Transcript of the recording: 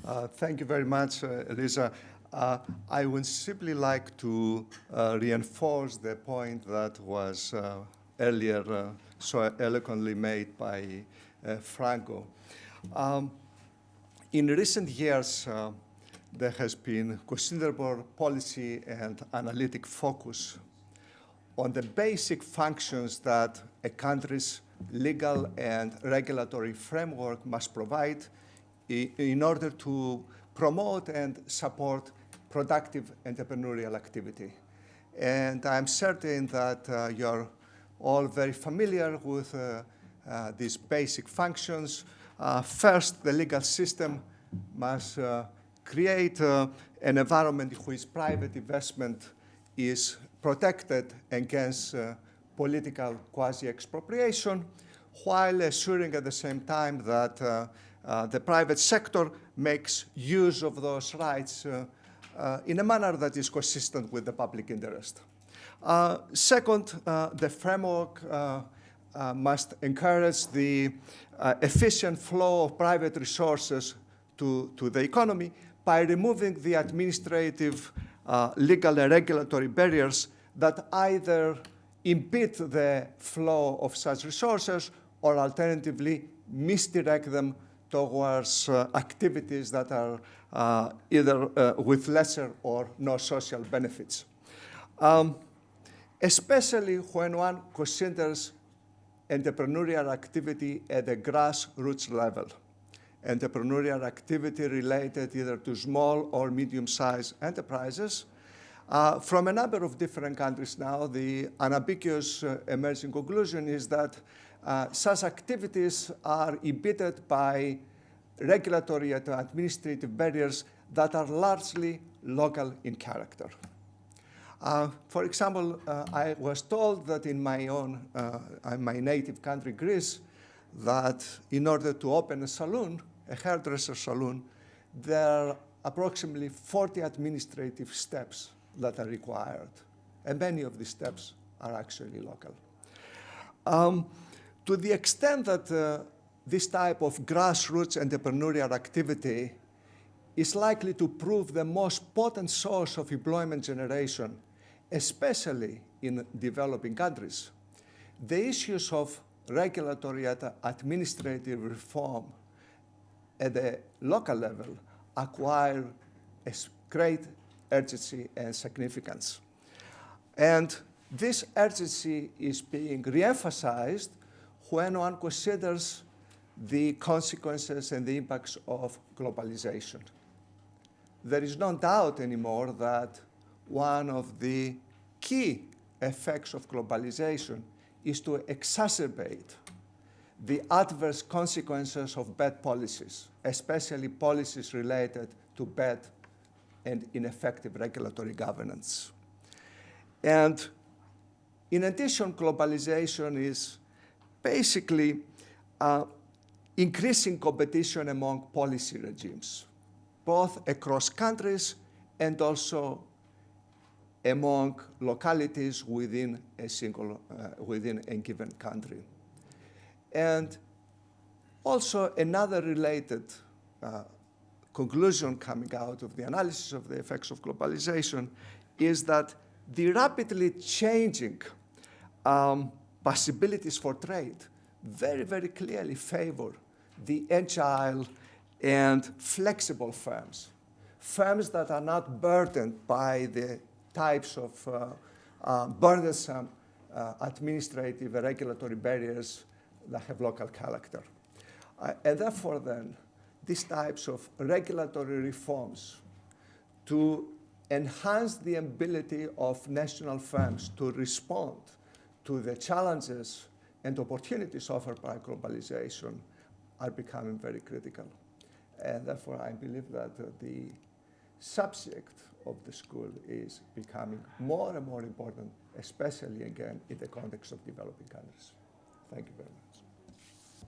Thank you very much, Lisa. I would simply like to reinforce the point that was earlier so eloquently made by Franco. In recent years, there has been considerable policy and analytic focus on the basic functions that a country's legal and regulatory framework must provide in order to promote and support productive entrepreneurial activity. And I'm certain that you're all very familiar with these basic functions. First, the legal system must create an environment in which private investment is protected against political quasi-expropriation, while assuring at the same time that the private sector makes use of those rights in a manner that is consistent with the public interest. Second, the framework must encourage the efficient flow of private resources to the economy by removing the administrative, legal, and regulatory barriers that either impede the flow of such resources or alternatively misdirect them towards activities that are either with lesser or no social benefits. Especially when one considers entrepreneurial activity at the grassroots level. Entrepreneurial activity related either to small or medium-sized enterprises. From a number of different countries now, the unambiguous emerging conclusion is that such activities are impeded by regulatory and administrative barriers that are largely local in character. For example, I was told that in my native country, Greece, that in order to open a salon, a hairdresser salon, there are approximately 40 administrative steps that are required. And many of these steps are actually local. To the extent that this type of grassroots entrepreneurial activity is likely to prove the most potent source of employment generation, especially in developing countries, the issues of regulatory and administrative reform at the local level acquire a great urgency and significance. And this urgency is being re-emphasized when one considers the consequences and the impacts of globalization. There is no doubt anymore that one of the key effects of globalization is to exacerbate the adverse consequences of bad policies, especially policies related to bad and ineffective regulatory governance. And in addition, globalization is basically increasing competition among policy regimes, both across countries and also among localities within a given country. And also another related conclusion coming out of the analysis of the effects of globalization is that the rapidly changing possibilities for trade very, very clearly favor the agile and flexible firms, firms that are not burdened by the types of burdensome administrative and regulatory barriers that have local character. And therefore, then, these types of regulatory reforms to enhance the ability of national firms to respond to the challenges and opportunities offered by globalization are becoming very critical. And therefore, I believe that the subject of the school is becoming more and more important, especially, again, in the context of developing countries. Thank you very much.